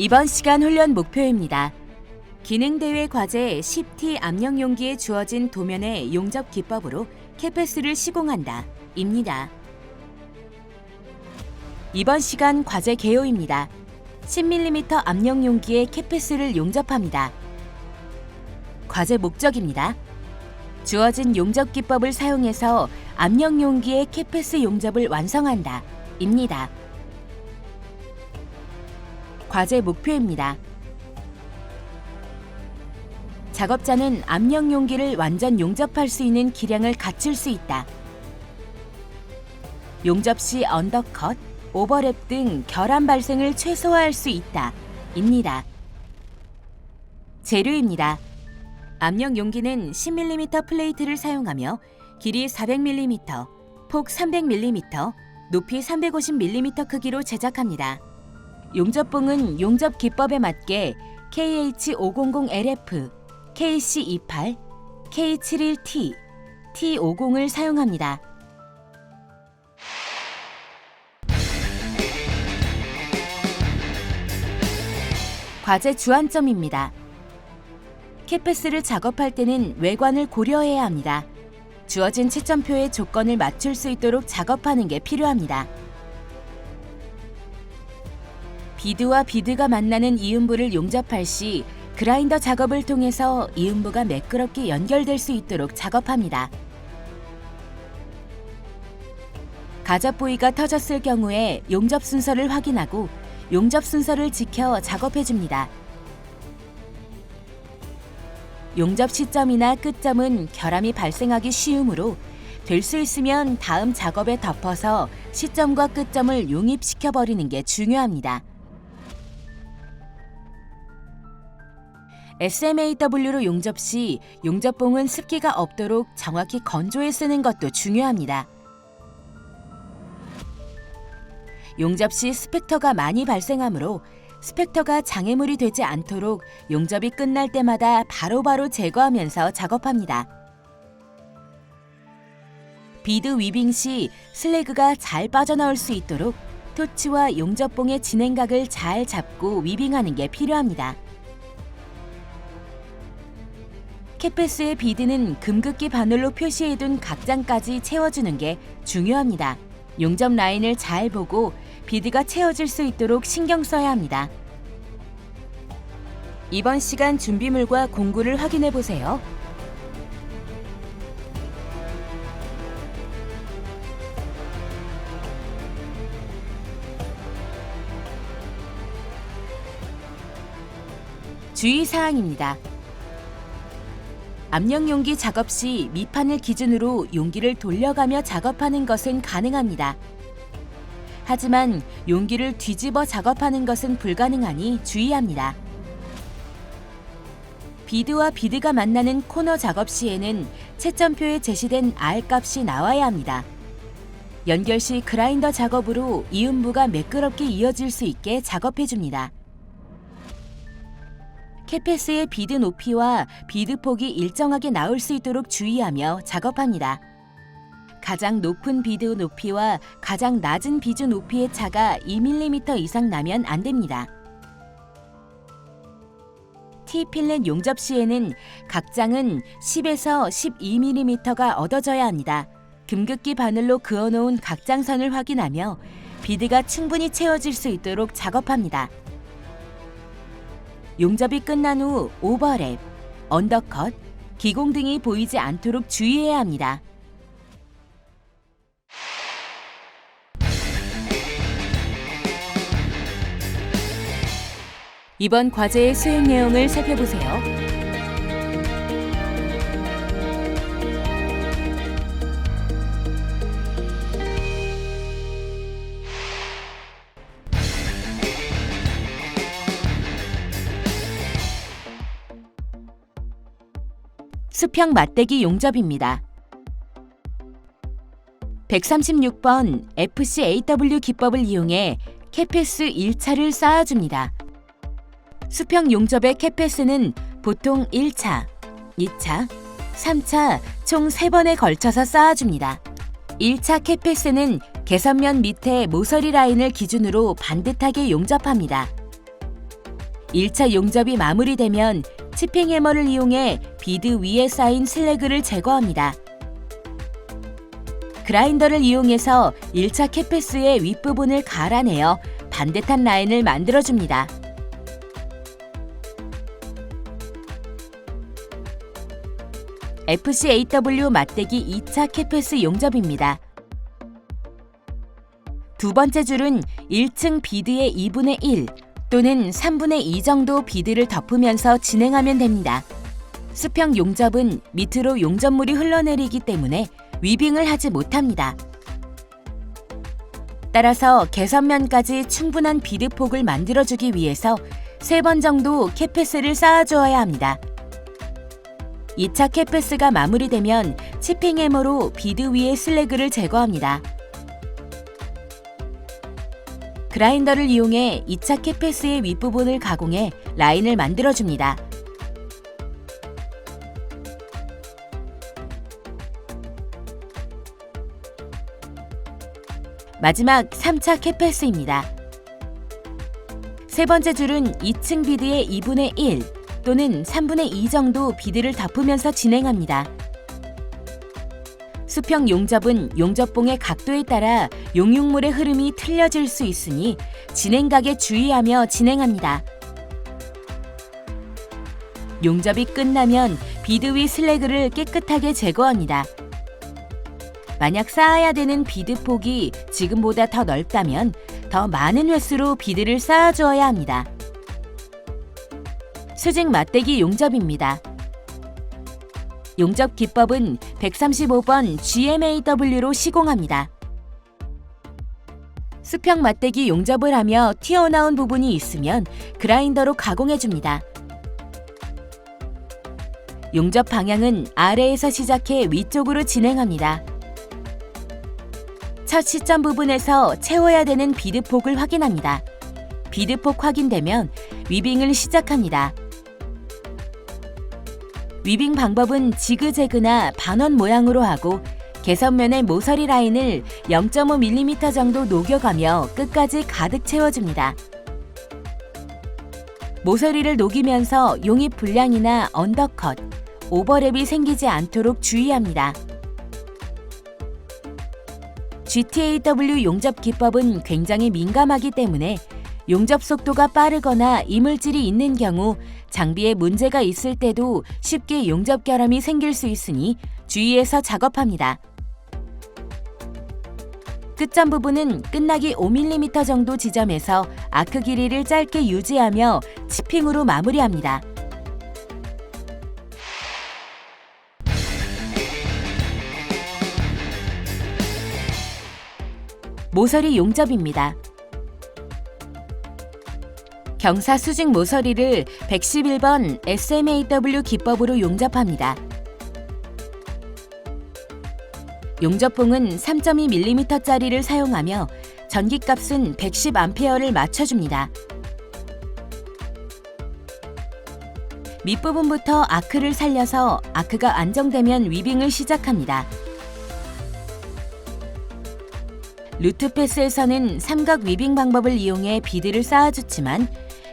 이번 시간 훈련 목표입니다. 기능대회 과제 10T 압력 용기에 주어진 도면의 용접 기법으로 캐패스를 시공한다 입니다. 이번 시간 과제 개요입니다. 10mm 압력 용기에 캐패스를 용접합니다. 과제 목적입니다. 주어진 용접 기법을 사용해서 압력 용기의 캐패스 용접을 완성한다 입니다. 과제 목표입니다. 작업자는 압력 용기를 완전 용접할 수 있는 기량을 갖출 수 있다. 용접 시 언더컷, 오버랩 등 결함 발생을 최소화할 수 있다 입니다. 재료입니다. 압력 용기는 10mm 플레이트를 사용하며 길이 400mm, 폭 300mm, 높이 350mm 크기로 제작합니다. 용접봉은 용접 기법에 맞게 KH500LF, KC28, K71T, T50을 사용합니다. 과제 주안점입니다. 캐패스를 작업할 때는 외관을 고려해야 합니다. 주어진 채점표의 조건을 맞출 수 있도록 작업하는 게 필요합니다. 비드와 비드가 만나는 이음부를 용접할 시 그라인더 작업을 통해서 이음부가 매끄럽게 연결될 수 있도록 작업합니다. 가접 부위가 터졌을 경우에 용접 순서를 확인하고 용접 순서를 지켜 작업해줍니다. 용접 시점이나 끝점은 결함이 발생하기 쉬우므로 될 수 있으면 다음 작업에 덮어서 시점과 끝점을 용입시켜버리는 게 중요합니다. SMAW로 용접 시 용접봉은 습기가 없도록 정확히 건조해 쓰는 것도 중요합니다. 용접 시 스펙터가 많이 발생하므로 스펙터가 장애물이 되지 않도록 용접이 끝날 때마다 바로바로 제거하면서 작업합니다. 비드 위빙 시 슬래그가 잘 빠져나올 수 있도록 토치와 용접봉의 진행각을 잘 잡고 위빙하는 게 필요합니다. 캐패스의 비드는 금극기 바늘로 표시해둔 각장까지 채워주는 게 중요합니다. 용접 라인을 잘 보고 비드가 채워질 수 있도록 신경 써야 합니다. 이번 시간 준비물과 공구를 확인해 보세요. 주의사항입니다. 압력 용기 작업 시 밑판을 기준으로 용기를 돌려가며 작업하는 것은 가능합니다. 하지만 용기를 뒤집어 작업하는 것은 불가능하니 주의합니다. 비드와 비드가 만나는 코너 작업 시에는 채점표에 제시된 R 값이 나와야 합니다. 연결 시 그라인더 작업으로 이음부가 매끄럽게 이어질 수 있게 작업해줍니다. 캐패스의 비드 높이와 비드 폭이 일정하게 나올 수 있도록 주의하며 작업합니다. 가장 높은 비드 높이와 가장 낮은 비드 높이의 차가 2mm 이상 나면 안 됩니다. T필렛 용접 시에는 각장은 10에서 12mm가 얻어져야 합니다. 금극기 바늘로 그어놓은 각장선을 확인하며 비드가 충분히 채워질 수 있도록 작업합니다. 용접이 끝난 후 오버랩, 언더컷, 기공 등이 보이지 않도록 주의해야 합니다. 이번 과제의 수행 내용을 살펴보세요. 수평 맞대기 용접입니다. 136번 FCAW 기법을 이용해 캐패스 1차를 쌓아줍니다. 수평 용접의 캐패스는 보통 1차, 2차, 3차 총 3번에 걸쳐서 쌓아줍니다. 1차 캐패스는 개선면 밑에 모서리 라인을 기준으로 반듯하게 용접합니다. 1차 용접이 마무리되면 치핑 해머를 이용해 비드 위에 쌓인 슬래그를 제거합니다. 그라인더를 이용해서 1차 캐패스의 윗부분을 갈아내어 반듯한 라인을 만들어줍니다. FCAW 맞대기 2차 캐패스 용접입니다. 두 번째 줄은 1층 비드의 2분의 1 또는 3분의 2 정도 비드를 덮으면서 진행하면 됩니다. 수평 용접은 밑으로 용접물이 흘러내리기 때문에 위빙을 하지 못합니다. 따라서 개선면까지 충분한 비드 폭을 만들어주기 위해서 3번 정도 캐패스를 쌓아주어야 합니다. 2차 캐패스가 마무리되면 치핑 해머로 비드 위의 슬래그를 제거합니다. 그라인더를 이용해 2차 캐패스의 윗부분을 가공해 라인을 만들어줍니다. 마지막 3차 캐패스입니다. 세 번째 줄은 2층 비드의 2분의 1 또는 3분의 2 정도 비드를 덮으면서 진행합니다. 수평 용접은 용접봉의 각도에 따라 용융물의 흐름이 틀려질 수 있으니 진행각에 주의하며 진행합니다. 용접이 끝나면 비드 위 슬래그를 깨끗하게 제거합니다. 만약 쌓아야 되는 비드 폭이 지금보다 더 넓다면 더 많은 횟수로 비드를 쌓아주어야 합니다. 수직 맞대기 용접입니다. 용접 기법은 135번 GMAW로 시공합니다. 수평 맞대기 용접을 하며 튀어나온 부분이 있으면 그라인더로 가공해줍니다. 용접 방향은 아래에서 시작해 위쪽으로 진행합니다. 첫 시점 부분에서 채워야 되는 비드폭을 확인합니다. 비드폭 확인되면 위빙을 시작합니다. 위빙 방법은 지그재그나 반원 모양으로 하고 개선면의 모서리 라인을 0.5mm 정도 녹여가며 끝까지 가득 채워줍니다. 모서리를 녹이면서 용입 불량이나 언더컷, 오버랩이 생기지 않도록 주의합니다. GTAW 용접 기법은 굉장히 민감하기 때문에 용접 속도가 빠르거나 이물질이 있는 경우 장비에 문제가 있을 때도 쉽게 용접 결함이 생길 수 있으니 주의해서 작업합니다. 끝점 부분은 끝나기 5mm 정도 지점에서 아크 길이를 짧게 유지하며 치핑으로 마무리합니다. 모서리 용접입니다. 경사 수직 모서리를 111번 SMAW 기법으로 용접합니다. 용접봉은 3.2mm짜리를 사용하며 전기값은 110A를 맞춰줍니다. 밑부분부터 아크를 살려서 아크가 안정되면 위빙을 시작합니다. 루트패스에서는 삼각 위빙 방법을 이용해 비드를 쌓아주지만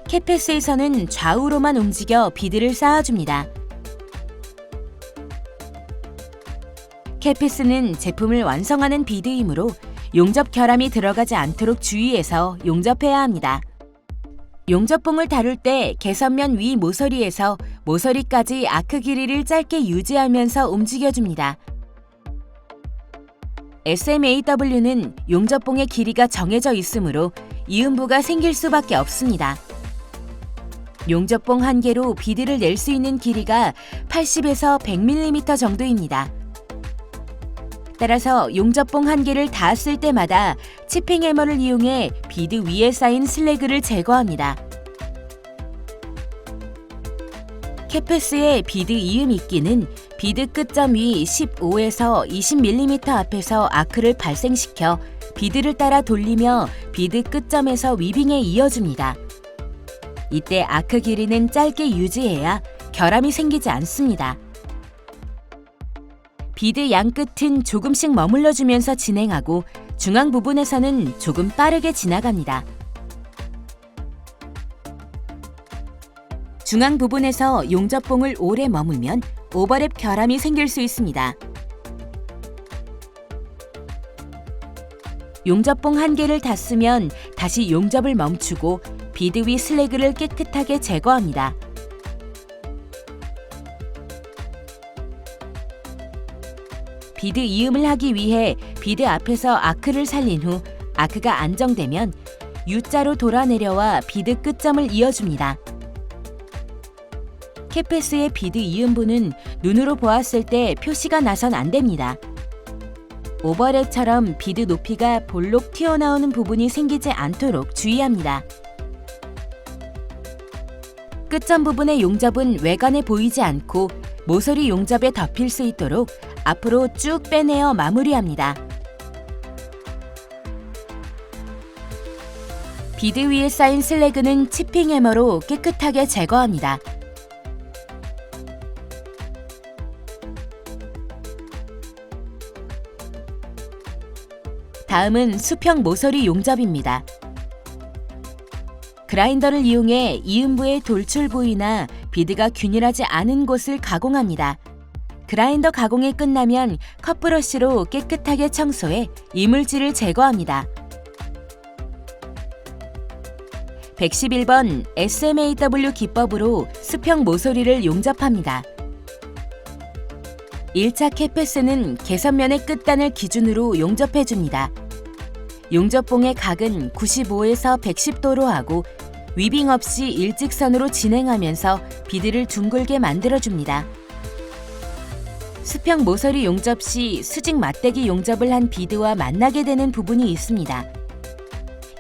캐패스에서는 좌우로만 움직여 비드를 쌓아줍니다. 캐패스는 제품을 완성하는 비드이므로 용접 결함이 들어가지 않도록 주의해서 용접해야 합니다. 용접봉을 다룰 때 개선면 위 모서리에서 모서리까지 아크 길이를 짧게 유지하면서 움직여줍니다. SMAW는 용접봉의 길이가 정해져 있으므로 이음부가 생길 수밖에 없습니다. 용접봉 한 개로 비드를 낼 수 있는 길이가 80에서 100mm 정도입니다. 따라서 용접봉 한 개를 닿았을 때마다 치핑 해머를 이용해 비드 위에 쌓인 슬래그를 제거합니다. 캐패스의 비드 이음 있기는 비드 끝점 위 15에서 20mm 앞에서 아크를 발생시켜 비드를 따라 돌리며 비드 끝점에서 위빙에 이어줍니다. 이때 아크 길이는 짧게 유지해야 결함이 생기지 않습니다. 비드 양 끝은 조금씩 머물러주면서 진행하고 중앙 부분에서는 조금 빠르게 지나갑니다. 중앙 부분에서 용접봉을 오래 머물면 오버랩 결함이 생길 수 있습니다. 용접봉 한 개를 닫으면 다시 용접을 멈추고 비드 위 슬래그를 깨끗하게 제거합니다. 비드 이음을 하기 위해 비드 앞에서 아크를 살린 후 아크가 안정되면 U자로 돌아 내려와 비드 끝점을 이어줍니다. 캣패스의 비드 이음부는 눈으로 보았을 때 표시가 나선 안 됩니다. 오버랩처럼 비드 높이가 볼록 튀어나오는 부분이 생기지 않도록 주의합니다. 끝점 부분의 용접은 외관에 보이지 않고 모서리 용접에 덮일 수 있도록 앞으로 쭉 빼내어 마무리합니다. 비드 위에 쌓인 슬래그는 치핑 해머로 깨끗하게 제거합니다. 다음은 수평 모서리 용접입니다. 그라인더를 이용해 이음부의 돌출 부위나 비드가 균일하지 않은 곳을 가공합니다. 그라인더 가공이 끝나면 컷브러쉬로 깨끗하게 청소해 이물질을 제거합니다. 111번 SMAW 기법으로 수평 모서리를 용접합니다. 1차 캣패스는 개선면의 끝단을 기준으로 용접해줍니다. 용접봉의 각은 95에서 110도로 하고 위빙 없이 일직선으로 진행하면서 비드를 둥글게 만들어줍니다. 수평 모서리 용접 시 수직 맞대기 용접을 한 비드와 만나게 되는 부분이 있습니다.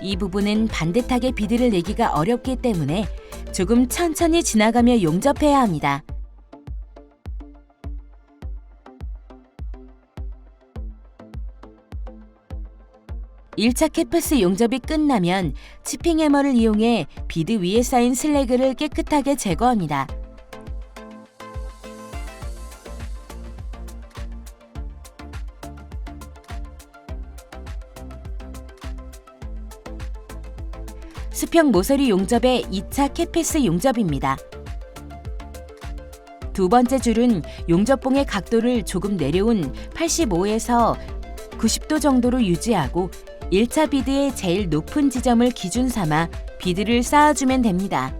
이 부분은 반듯하게 비드를 내기가 어렵기 때문에 조금 천천히 지나가며 용접해야 합니다. (1차) 캣패스 용접이 끝나면 치핑 해머를 이용해 비드 위에 쌓인 슬래그를 깨끗하게 제거합니다. 수평 모서리 용접의 2차 캣패스 용접입니다. 두 번째 줄은 용접봉의 각도를 조금 내려온 85에서 90도 정도로 유지하고 1차 비드의 제일 높은 지점을 기준 삼아 비드를 쌓아주면 됩니다.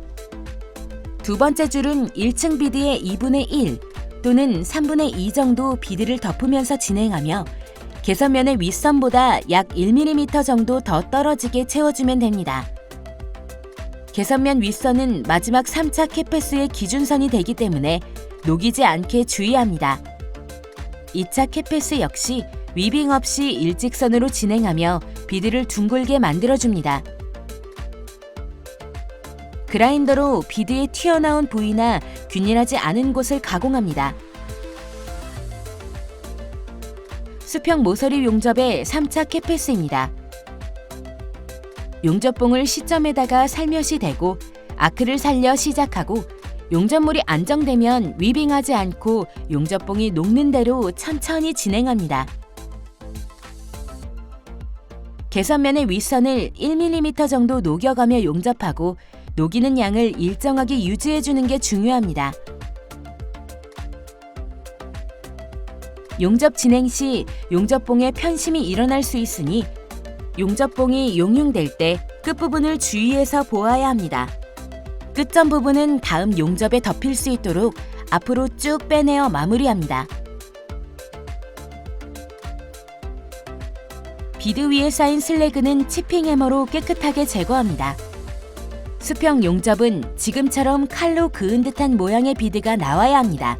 두 번째 줄은 1층 비드의 2분의 1 또는 3분의 2 정도 비드를 덮으면서 진행하며 개선면의 윗선보다 약 1mm 정도 더 떨어지게 채워주면 됩니다. 개선면 윗선은 마지막 3차 캣패스의 기준선이 되기 때문에 녹이지 않게 주의합니다. 2차 캣패스 역시 위빙 없이 일직선으로 진행하며 비드를 둥글게 만들어줍니다. 그라인더로 비드의 튀어나온 부위나 균일하지 않은 곳을 가공합니다. 수평 모서리 용접의 3차 캣패스입니다. 용접봉을 시점에다가 살며시 대고 아크를 살려 시작하고 용접물이 안정되면 위빙하지 않고 용접봉이 녹는 대로 천천히 진행합니다. 개선면의 윗선을 1mm 정도 녹여가며 용접하고 녹이는 양을 일정하게 유지해주는 게 중요합니다. 용접 진행 시 용접봉에 편심이 일어날 수 있으니 용접봉이 용융될 때 끝부분을 주의해서 보아야 합니다. 끝점 부분은 다음 용접에 덮일 수 있도록 앞으로 쭉 빼내어 마무리합니다. 비드 위에 쌓인 슬래그는 치핑 해머로 깨끗하게 제거합니다. 수평 용접은 지금처럼 칼로 그은 듯한 모양의 비드가 나와야 합니다.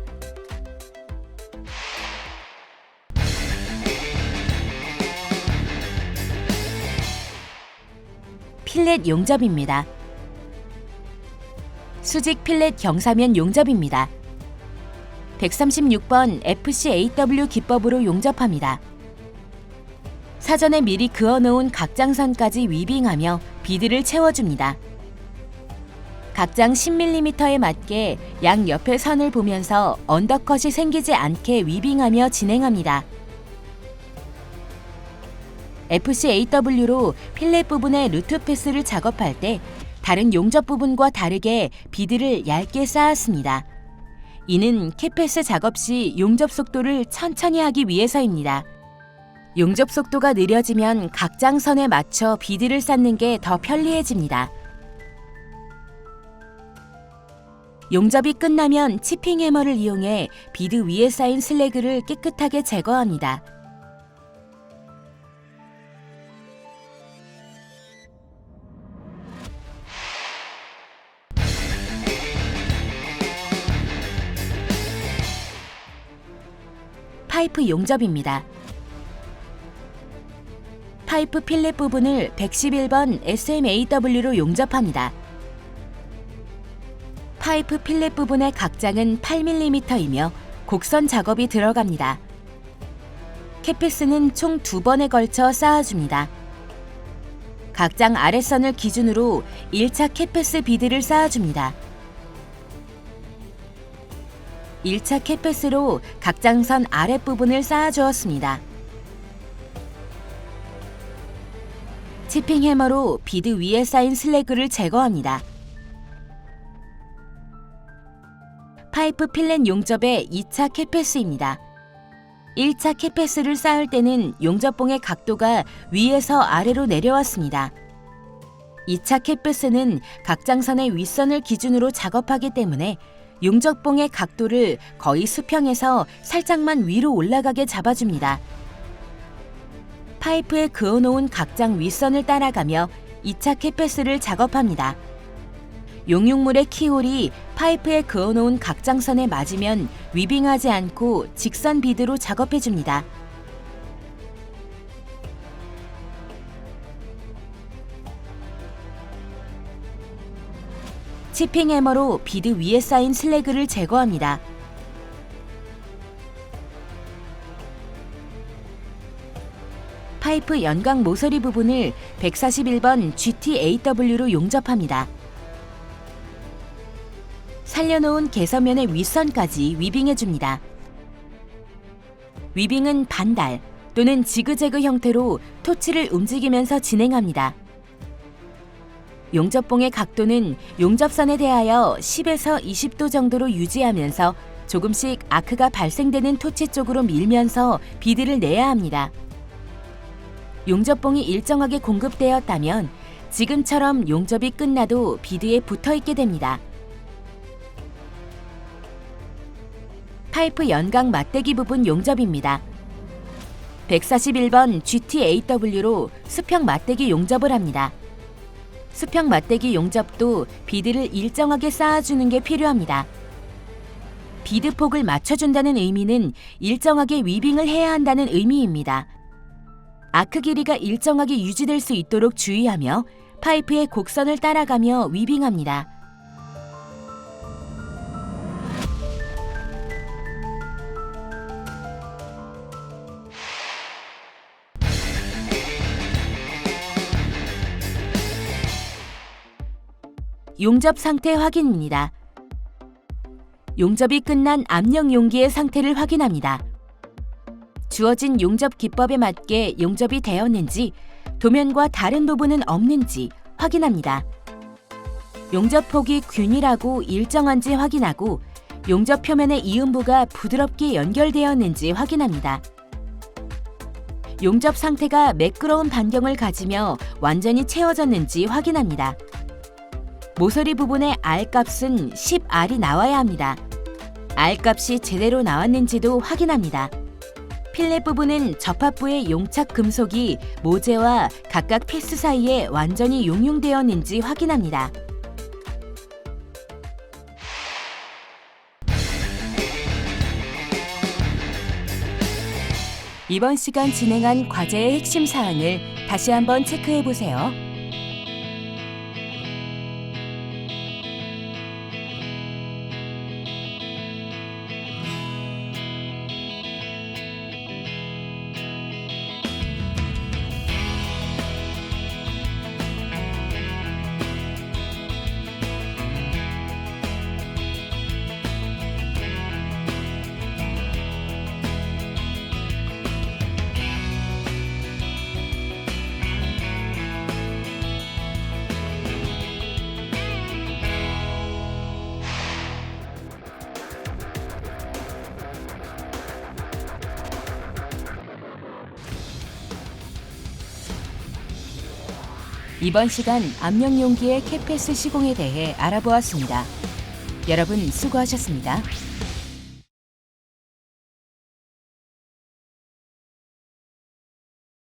필렛 용접입니다. 수직 필렛 경사면 용접입니다. 136번 FCAW 기법으로 용접합니다. 사전에 미리 그어놓은 각장선까지 위빙하며 비드를 채워줍니다. 각장 10mm에 맞게 양 옆의 선을 보면서 언더컷이 생기지 않게 위빙하며 진행합니다. FCAW로 필렛 부분의 루트 패스를 작업할 때 다른 용접 부분과 다르게 비드를 얇게 쌓았습니다. 이는 캐패스 작업 시 용접 속도를 천천히 하기 위해서입니다. 용접 속도가 느려지면 각장선에 맞춰 비드를 쌓는 게 더 편리해집니다. 용접이 끝나면 치핑 해머를 이용해 비드 위에 쌓인 슬래그를 깨끗하게 제거합니다. 파이프 용접입니다. 파이프 필렛 부분을 111번 SMAW로 용접합니다. 파이프 필렛 부분의 각장은 8mm이며 곡선 작업이 들어갑니다. 캐패스는 총 2번에 걸쳐 쌓아줍니다. 각장 아랫선을 기준으로 1차 캐패스 비드를 쌓아줍니다. 1차 캐패스로 각장선 아랫부분을 쌓아주었습니다. 치핑 해머로 비드 위에 쌓인 슬래그를 제거합니다. 파이프 필렛 용접의 2차 캐패스입니다. 1차 캐패스를 쌓을 때는 용접봉의 각도가 위에서 아래로 내려왔습니다. 2차 캐패스는 각장선의 윗선을 기준으로 작업하기 때문에 용접봉의 각도를 거의 수평에서 살짝만 위로 올라가게 잡아줍니다. 파이프에 그어놓은 각장 윗선을 따라가며 2차 캐패스를 작업합니다. 용융물의 키홀이 파이프에 그어놓은 각장선에 맞으면 위빙하지 않고 직선 비드로 작업해줍니다. 치핑 해머로 비드 위에 쌓인 슬래그를 제거합니다. 파이프 연각 모서리 부분을 141번 GTAW로 용접합니다. 살려놓은 개선면의 윗선까지 위빙해줍니다. 위빙은 반달 또는 지그재그 형태로 토치를 움직이면서 진행합니다. 용접봉의 각도는 용접선에 대하여 10에서 20도 정도로 유지하면서 조금씩 아크가 발생되는 토치 쪽으로 밀면서 비드를 내야 합니다. 용접봉이 일정하게 공급되었다면 지금처럼 용접이 끝나도 비드에 붙어있게 됩니다. 파이프 연각 맞대기 부분 용접입니다. 141번 GTAW로 수평 맞대기 용접을 합니다. 수평 맞대기 용접도 비드를 일정하게 쌓아주는 게 필요합니다. 비드 폭을 맞춰준다는 의미는 일정하게 위빙을 해야 한다는 의미입니다. 아크 길이가 일정하게 유지될 수 있도록 주의하며 파이프의 곡선을 따라가며 위빙합니다. 용접 상태 확인입니다. 용접이 끝난 압력 용기의 상태를 확인합니다. 주어진 용접 기법에 맞게 용접이 되었는지, 도면과 다른 부분은 없는지 확인합니다. 용접 폭이 균일하고 일정한지 확인하고 용접 표면의 이음부가 부드럽게 연결되었는지 확인합니다. 용접 상태가 매끄러운 반경을 가지며 완전히 채워졌는지 확인합니다. 모서리 부분의 R값은 10R이 나와야 합니다. R값이 제대로 나왔는지도 확인합니다. 필렛 부분은 접합부의 용착 금속이 모재와 각각 피스 사이에 완전히 용융되었는지 확인합니다. 이번 시간 진행한 과제의 핵심 사항을 다시 한번 체크해 보세요. 이번 시간 압력 용기의 캐패스 시공에 대해 알아보았습니다. 여러분 수고하셨습니다.